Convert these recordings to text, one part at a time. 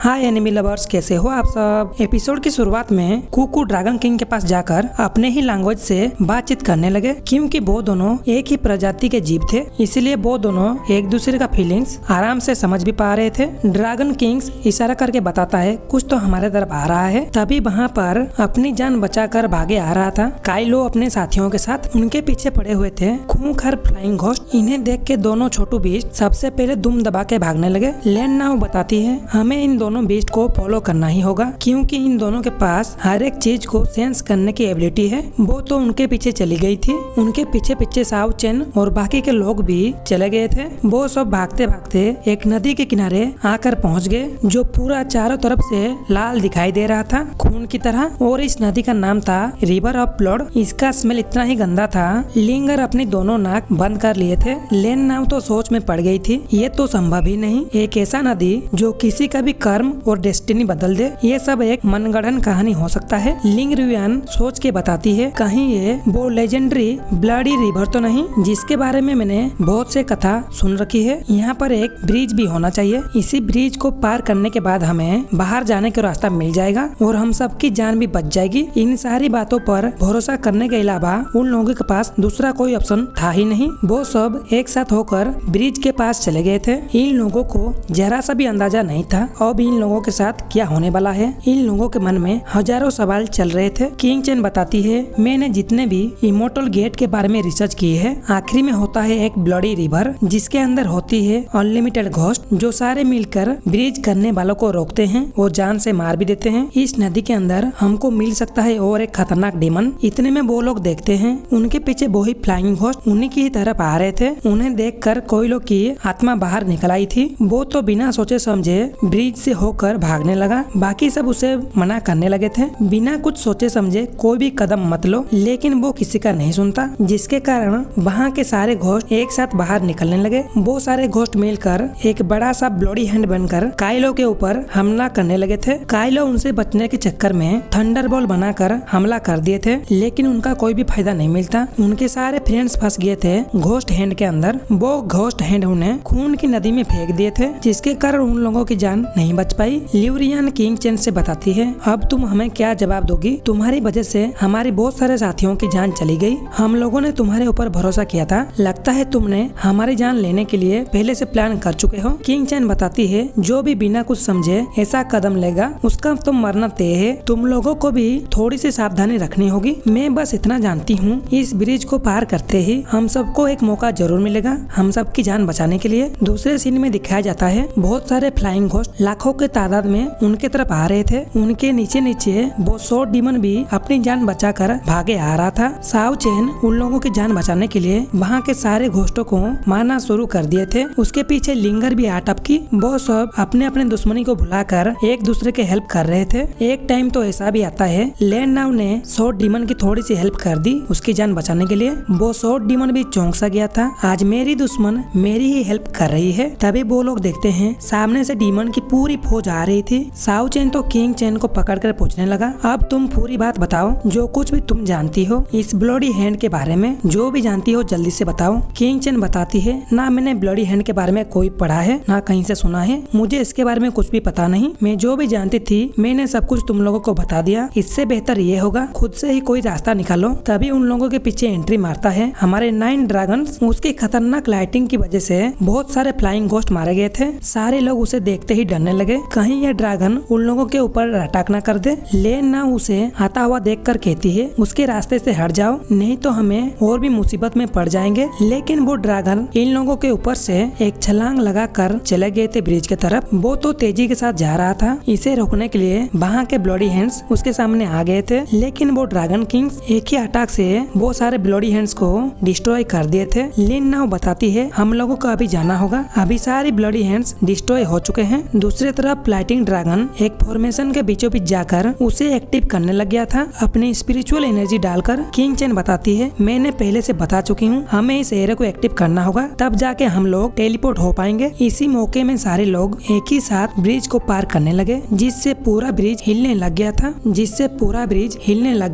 हाय enemy lovers, कैसे हो आप सब। एपिसोड की शुरुआत में कुकू ड्रैगन किंग के पास जाकर अपने ही लैंग्वेज से बातचीत करने लगे, क्योंकि वो दोनों एक ही प्रजाति के जीव थे, इसलिए वो दोनों एक दूसरे का फीलिंग्स आराम से समझ भी पा रहे थे। ड्रैगन किंग्स इशारा करके बताता है कुछ तो हमारे तरफ आ रहा है। तभी वहाँ पर अपनी जान बचाकर भागे आ रहा था काइलो अपने साथियों के साथ। उनके पीछे पड़े हुए थे खूंखार फ्लाइंग घोस्ट। इन्हें देख के दोनों छोटू बीस्ट सबसे पहले दुम दबा के भागने लगे। लैंड नाउ बताती है हमें इन दोनों बीस्ट को फॉलो करना ही होगा, क्योंकि इन दोनों के पास हर एक चीज को सेंस करने की एबिलिटी है। वो तो उनके पीछे चली गई थी। उनके पीछे पीछे साओ चेन और बाकी के लोग भी चले गए थे। वो सब भागते भागते एक नदी के किनारे आकर पहुंच गए, जो पूरा चारों तरफ से लाल दिखाई दे रहा था, खून की तरह। और इस नदी का नाम था रिवर ऑफ ब्लड। इसका स्मेल इतना ही गंदा था, लिंगर अपनी दोनों नाक बंद कर लिए थे। लेन नाव तो सोच में पड़ गई थी, ये तो संभव ही नहीं। एक ऐसा नदी जो किसी का भी कर्म और डेस्टिनी बदल दे, ये सब एक मनगढ़ंत कहानी हो सकता है। लिंग रुयान सोच के बताती है कहीं ये वो लेजेंडरी ब्लडी रिवर तो नहीं, जिसके बारे में मैंने बहुत से कथा सुन रखी है। यहाँ पर एक ब्रिज भी होना चाहिए। इसी ब्रिज को पार करने के बाद हमें बाहर जाने का रास्ता मिल जाएगा और हम सबकी जान भी बच जाएगी। इन सारी बातों पर भरोसा करने के अलावा उन लोगों के पास दूसरा कोई ऑप्शन था ही नहीं। वो सब एक साथ होकर ब्रिज के पास चले गए थे। इन लोगों को जरा सा भी अंदाजा नहीं था अब इन लोगों के साथ क्या होने वाला है। इन लोगों के मन में हजारों सवाल चल रहे थे। किंग चेन बताती है मैंने जितने भी इमोर्टल गेट के बारे में रिसर्च की है, आखिरी में होता है एक ब्लडी रिवर, जिसके अंदर होती है अनलिमिटेड घोस्ट, जो सारे मिलकर ब्रिज करने वालों को रोकते हैं और जान से मार भी देते हैं। इस नदी के अंदर हमको मिल सकता है और एक खतरनाक डेमन। इतने में वो लोग देखते हैं उनके पीछे वो ही फ्लाइंग घोस्ट उन्हीं की तरफ आ रहे थे। उन्हें देखकर कोई लोग की आत्मा बाहर निकल आई थी। वो तो बिना सोचे समझे ब्रिज से होकर भागने लगा। बाकी सब उसे मना करने लगे थे, बिना कुछ सोचे समझे कोई भी कदम मत लो, लेकिन वो किसी का नहीं सुनता, जिसके कारण वहाँ के सारे घोस्ट एक साथ बाहर निकलने लगे। वो सारे घोस्ट मिलकर एक बड़ा सा ब्लडी हैंड बनकर काइलो के ऊपर हमला करने लगे थे। काइलो उनसे बचने के चक्कर में थंडरबॉल्ट बनाकर हमला कर दिए थे, लेकिन उनका कोई भी फायदा नहीं मिलता। उनके सारे फ्रेंड्स फंस गए थे घोस्ट हैंड के अंदर। वो घोस्ट हैंड उन्हें खून की नदी में फेंक दिए थे, जिसके कारण उन लोगों की जान नहीं बच पाई। लिवरियन किंग चेन से बताती है अब तुम हमें क्या जवाब दोगी। तुम्हारी वजह से हमारी बहुत सारे साथियों की जान चली गई। हम लोगों ने तुम्हारे ऊपर भरोसा किया था, लगता है तुमने हमारी जान लेने के लिए पहले से प्लान कर चुके हो। किंग चेन बताती है जो भी बिना कुछ समझे ऐसा कदम लेगा उसका तुम मरना तय है। तुम लोगों को भी थोड़ी सी सावधानी रखनी होगी। मैं बस इतना जानती हूँ, इस ब्रिज को पार करते ही हम सबको एक मौका जरूर मिलेगा हम सबकी जान बचाने के लिए। दूसरे सीन में दिखाया जाता है बहुत सारे फ्लाइंग घोस्ट लाखों के तादाद में उनके तरफ आ रहे थे। उनके नीचे नीचे वो शॉर्ट डीमन भी अपनी जान बचाकर भागे आ रहा था। साओ चेन उन लोगों की जान बचाने के लिए वहाँ के सारे घोस्टों को मारना शुरू कर दिए थे। उसके पीछे लिंगर भी आ टपकी। वो सब अपने अपने दुश्मनी को भुलाकर एक दूसरे के हेल्प कर रहे थे। एक टाइम तो ऐसा भी आता है लैंड नाउ ने शॉर्ट डीमन की थोड़ी सी हेल्प कर दी उसकी जान बचाने के लिए। वो शॉर्ट डीमन भी चौंक सा गया था, आज मेरी दुश्मन मेरी ही हेल्प कर रही है। तभी वो लोग देखते हैं सामने से डीमन की पूरी फौज आ रही थी। साओ चेन तो किंग चेन को पकड़कर पूछने लगा अब तुम पूरी बात बताओ, जो कुछ भी तुम जानती हो इस ब्लडी हैंड के बारे में, जो भी जानती हो जल्दी से बताओ। किंग चेन बताती है ना मैंने ब्लडी हैंड के बारे में कोई पढ़ा है ना कहीं से सुना है, मुझे इसके बारे में कुछ भी पता नहीं। मैं जो भी जानती थी मैंने सब कुछ तुम लोगों को बता दिया। इससे बेहतर ये होगा खुद से ही कोई रास्ता निकालो। तभी उन लोगों के पीछे एंट्री मारता है हमारे 9 ड्रैगन। उसकी खतरनाक लाइटिंग की वजह से बहुत सारे फ्लाइंग घोस्ट मारे गए थे। सारे लोग उसे देखते ही डरने लगे, कहीं यह ड्रैगन उन लोगों के ऊपर अटैक न कर दे। लेन ना उसे आता हुआ देखकर कहती है उसके रास्ते से हट जाओ, नहीं तो हमें और भी मुसीबत में पड़ जाएंगे। लेकिन वो ड्रैगन इन लोगों के ऊपर से एक छलांग लगाकर चले गए थे ब्रिज की तरफ। वो तो तेजी के साथ जा रहा था। इसे रोकने के लिए वहाँ के ब्लडी हैंड्स उसके सामने आ गए थे, लेकिन वो ड्रैगन किंग्स एक ही अटैक से वो सारे ब्लडी हैंड्स को डिस्ट्रॉय कर दिए थे। लिन नाउ बताती है हम लोगों को अभी जाना होगा, अभी सारी ब्लडी हैंड्स डिस्ट्रॉय हो चुके हैं। दूसरी तरफ फ्लाइटिंग ड्रैगन एक फॉर्मेशन के बीचों बीच जाकर उसे एक्टिव करने लग गया था अपनी स्पिरिचुअल एनर्जी डालकर। किंग चेन बताती है मैंने पहले से बता चुकी हूँ, हमें इस एरिया को एक्टिव करना होगा, तब जाके हम लोग टेलीपोर्ट हो पाएंगे। इसी मौके में सारे लोग एक ही साथ ब्रिज को पार करने लगे, जिससे पूरा ब्रिज हिलने लग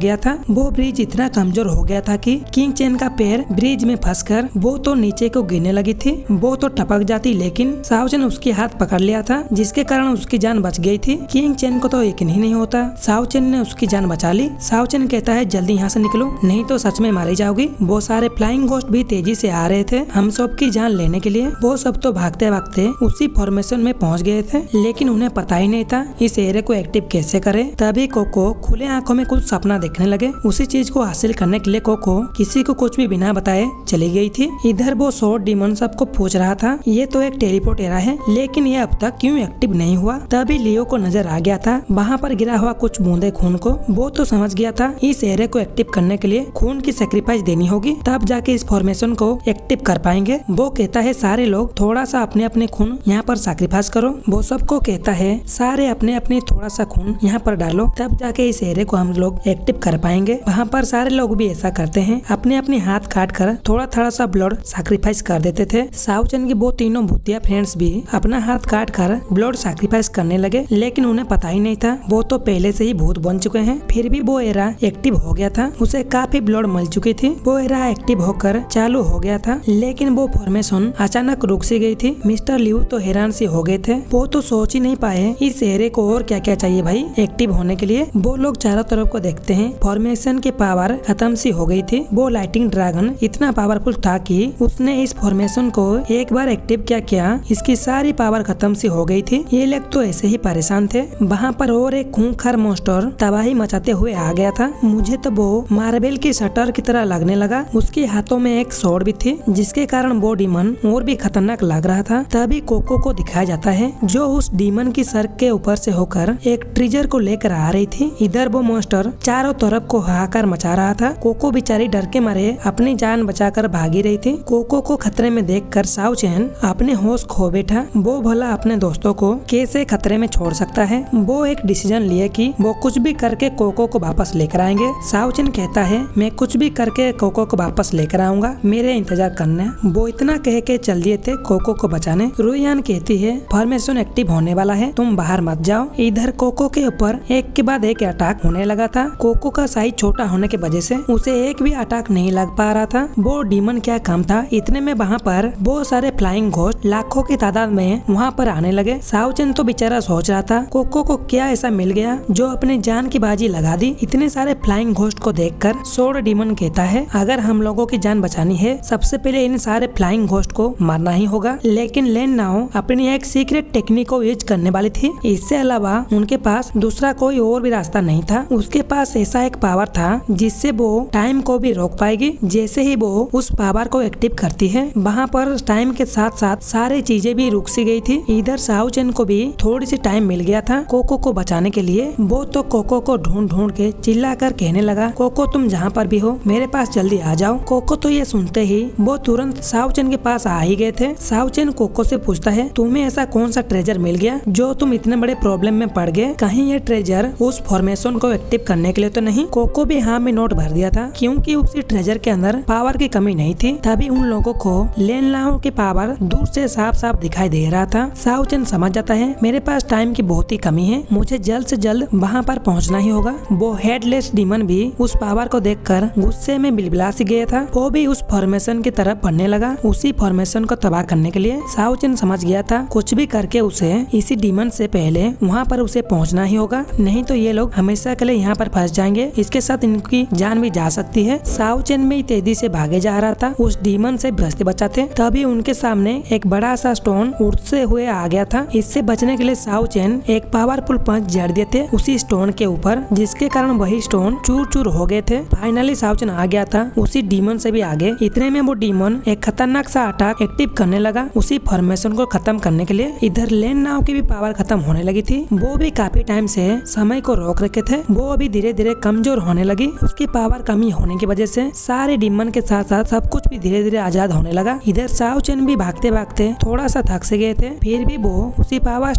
गया था। वो ब्रिज इतना कमजोर हो गया था कि किंग चेन का पैर ब्रिज में फंसकर वो तो नीचे को गिरने लगी थी। वो तो टपक जाती, लेकिन साओ चेन उसके हाथ पकड़ लिया था, जिसके कारण उसकी जान बच गई थी। किंग चेन को तो यकीन ही नहीं होता। साओ चेन ने उसकी जान बचा ली। साओ चेन कहता है जल्दी यहाँ से निकलो, नहीं तो सच में मारी जाओगी। वो सारे फ्लाइंग घोस्ट भी तेजी से आ रहे थे हम सब की जान लेने के लिए। वो सब तो भागते भागते उसी फॉर्मेशन में पहुंच गए थे, लेकिन उन्हें पता ही नहीं था इस एरिया को एक्टिव कैसे करे। तभी कोको खुले आंखों में कुछ सपना देखने लगे। उसी चीज को हासिल करने के लिए कोको किसी को कुछ भी बिना बताए चली गई थी। इधर वो शॉर्ट डीमन सबको पूछ रहा था ये तो एक टेलीपोर्ट एरा है, लेकिन ये अब तक क्यों एक्टिव नहीं हुआ। तभी लियो को नजर आ गया था वहाँ पर गिरा हुआ कुछ बूंदे खून को। वो तो समझ गया था इस एरिया को एक्टिव करने के लिए खून की सेक्रीफाइस देनी होगी, तब जाके इस फॉर्मेशन को एक्टिव कर पाएंगे। वो कहता है सारे लोग थोड़ा सा अपने अपने खून यहाँ पर सैक्रिफाइस करो। वो सबको कहता है सारे अपने अपने थोड़ा सा खून यहाँ पर डालो, तब जाके इस एरिया को हम लोग एक्टिव कर पाएंगे। वहाँ पर सारे लोग भी ऐसा करते हैं, अपने अपने हाथ काट कर थोड़ा थोड़ा सा ब्लड सैक्रिफाइस कर देते थे। साओ चेन के वो तीनों भूतिया फ्रेंड्स भी अपना हाथ काट कर ब्लड सैक्रिफाइस करने लगे, लेकिन उन्हें पता ही नहीं था वो तो पहले से ही भूत बन चुके हैं। फिर भी वो एरा एक्टिव हो गया था, उसे काफी ब्लड मिल चुकी थी। वो एरा एक्टिव होकर चालू हो गया था, लेकिन वो फॉर्मेशन अचानक रुक सी गई थी। मिस्टर लियू तो हैरान से हो गए थे। वो तो सोच ही नहीं पाए इस एरे को और क्या क्या चाहिए भाई एक्टिव होने के लिए। वो लोग चारों तरफ को देखते हैं, फॉर्मेशन की पावर खत्म सी हो गई थी। वो लाइटिंग ड्रैगन इतना पावरफुल था कि उसने इस फॉर्मेशन को एक बार एक्टिव किया, इसकी सारी पावर खत्म सी हो गई थी। ये लोग तो ऐसे ही परेशान थे। वहाँ पर और एक खूंखार मॉन्स्टर तबाही मचाते हुए आ गया था। मुझे तो वो मार्बल की शटर की तरह लगने लगा। उसके हाथों में एक स्वॉर्ड भी थी, जिसके कारण वो डीमन और भी खतरनाक लग रहा था। तभी कोको को दिखाया जाता है जो उस डीमन की सर के ऊपर से होकर एक ट्रेजर को लेकर आ रही थी। इधर वो मॉन्स्टर चारों तरफ को हाहाकार मचा रहा था। कोको बेचारी डर के मारे अपनी जान बचाकर भागी रही थी। कोको को खतरे में देखकर साओ चेन अपने होश खो बैठा। वो भला अपने दोस्तों को कैसे खतरे में छोड़ सकता है। वो एक डिसीजन लिए कि वो कुछ भी करके कोको को वापस लेकर आएंगे। साओ चेन कहता है मैं कुछ भी करके कोको को वापस लेकर आऊंगा, मेरे इंतजार करना। वो इतना कह के चल दिए थे कोको को बचाने। रुयान कहती है फॉर्मेशन एक्टिव होने वाला है, तुम बाहर मत जाओ। इधर कोको के ऊपर एक के बाद एक अटैक होने लगा था। कोको का साइज छोटा होने की वजह से उसे एक भी अटैक नहीं लग पा रहा था। वो डीमन क्या काम था, इतने में वहाँ पर बहुत सारे फ्लाइंग घोस्ट लाखों की तादाद में वहाँ पर आने लगे। साओ चेन तो बेचारा सोच रहा था कोको को क्या ऐसा मिल गया जो अपनी जान की बाजी लगा दी। इतने सारे फ्लाइंग घोस्ट को देखकर सोड डीमन कहता है अगर हम लोगों की जान बचानी है सबसे पहले इन सारे फ्लाइंग घोस्ट को मारना ही होगा। लेकिन लेन नाओ अपनी एक सीक्रेट टेक्निक को यूज करने वाली थी। इससे अलावा उनके पास दूसरा कोई और भी रास्ता नहीं था। उसके पास ऐसा एक पावर था जिससे वो टाइम को भी रोक पाएगी। जैसे ही वो उस पावर को एक्टिव करती है वहाँ पर टाइम के साथ साथ सारी चीजें भी रुक सी गई थी। इधर साओ चेन को भी थोड़ी सी टाइम मिल गया था कोको को बचाने के लिए। वो तो कोको को ढूंढ ढूंढ के चिल्ला कर कहने लगा कोको तुम जहाँ पर भी हो मेरे पास जल्दी आ जाओ। कोको तो ये सुनते ही वो तुरंत साओ चेन के पास आ ही गए थे। साओ चेन कोको से पूछता है तुम्हें ऐसा कौन सा ट्रेजर मिल गया जो तुम इतने बड़े प्रॉब्लम में पड़ गए, कहीं ये ट्रेजर उस फॉर्मेशन को एक्टिव करने के लिए तो नहीं। कोको भी हाँ में नोट भर दिया था क्योंकि उसी ट्रेजर के अंदर पावर की कमी नहीं थी। तभी उन लोगों को लेन लाओ की पावर दूर से साफ साफ दिखाई दे रहा था। साओ चेन समझ जाता है मेरे पास टाइम की बहुत ही कमी है, मुझे जल्द से जल्द वहाँ पर पहुँचना ही होगा। वो हेडलेस डीमन भी उस पावर को देखकर गुस्से में बिलबिला सी गया था। वो भी उस फॉर्मेशन की तरफ बढ़ने लगा। उसी फॉर्मेशन को तबाह करने के लिए साओ चेन समझ गया था कुछ भी करके उसे इसी डीमन से पहले वहाँ पर उसे पहुँचना ही होगा, नहीं तो ये लोग हमेशा के लिए यहाँ पर फंस जाएंगे। इसके साथ इनकी जान भी जा सकती है। साओ चेन में तेजी से भागे जा रहा था उस डीमन से बचते बचाते। तभी उनके सामने एक बड़ा सा स्टोन उड़ते हुए आ गया था। इससे बचने के लिए साओ चेन एक पावरफुल पंच जड़ दिए थे उसी स्टोन के ऊपर, जिसके कारण वही स्टोन चूर चूर हो गए थे। फाइनली साओ चेन आ गया था उसी डीमन से भी आगे। इतने में वो डीमन एक खतरनाक सा अटैक एक्टिव करने लगा उसी फॉर्मेशन को खत्म करने के लिए। इधर लेन नाव की भी पावर खत्म होने लगी थी। वो भी काफी टाइम से समय को रोक रखे थे। वो अभी धीरे धीरे कमजोर होने लगी। उसकी पावर कमी होने की वजह से सारे डीमन के साथ साथ सब कुछ भी धीरे धीरे आजाद होने लगा। इधर साओ चेन भी भागते भागते थोड़ा सा थक से गए थे। फिर भी वो उसी पावर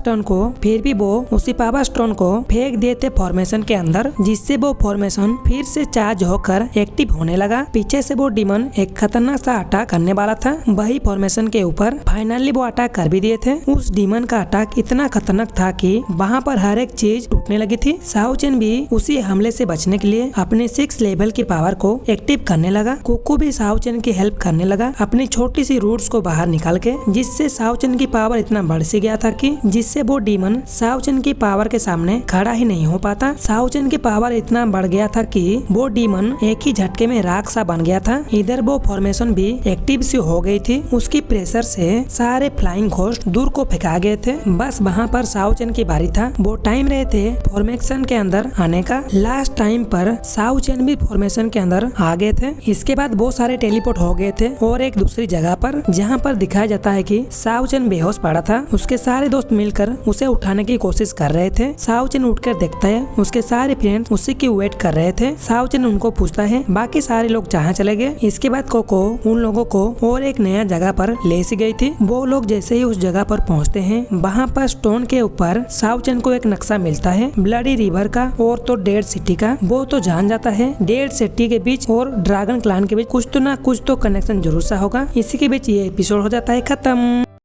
स्टोन को फेंक दिए थे फॉर्मेशन के अंदर, जिससे वो फॉर्मेशन फिर से चार्ज होकर एक्टिव होने लगा। पीछे से वो डीमन एक खतरनाक सा अटैक करने वाला था वही फॉर्मेशन के ऊपर। फाइनली वो अटैक कर भी दिए थे। उस डीमन का अटैक इतना खतरनाक था कि वहाँ पर हर एक चीज टूटने लगी थी। साओ चेन भी उसी हमले से बचने के लिए अपने 6 लेवल की पावर को एक्टिव करने लगा। कोको भी साओ चेन की हेल्प करने लगा अपनी छोटी सी रूट्स को बाहर निकाल के, जिससे साओ चेन की पावर इतना बढ़ सी गया था कि जिससे वो डीमन साओचन की पावर के सामने खड़ा ही नहीं हो पाता। साओचन की पावर इतना बढ़ गया था कि वो डीमन एक ही झटके में राख सा बन गया था। इधर वो फॉर्मेशन भी एक्टिव सी हो गई थी। उसकी प्रेशर से सारे फ्लाइंग घोस्ट दूर को फेंका गए थे। बस वहाँ पर साओचन की बारी था। वो टाइम रहे थे फॉर्मेशन के अंदर आने का। लास्ट टाइम पर साओचन भी फॉर्मेशन के अंदर आ गए थे। इसके बाद वो सारे टेलीपोर्ट हो गए थे और एक दूसरी जगह पर, जहाँ पर दिखाया जाता है कि साओचन बेहोश पड़ा था। उसके सारे दोस्त मिलकर उसे उठाने की कोशिश कर रहे थे। साओचन उठकर देखता है, उसके सारे फ्रेंड्स उसी की वेट कर रहे थे। साओचन उनको पूछता है बाकी सारे लोग जहाँ चले गए। इसके बाद कोको उन लोगों को और एक नया जगह पर ले सी गई थी। वो लोग जैसे ही उस जगह पर पहुँचते हैं, वहाँ पर स्टोन के ऊपर साओचन को एक नक्शा मिलता है ब्लडी रिवर का और तो डेड सिटी का। वो तो जान जाता है डेड सिटी के बीच और ड्रैगन क्लैन के बीच कुछ तो ना कुछ तो कनेक्शन जरूर सा होगा। इसी के बीच ये एपिसोड हो जाता है खत्म।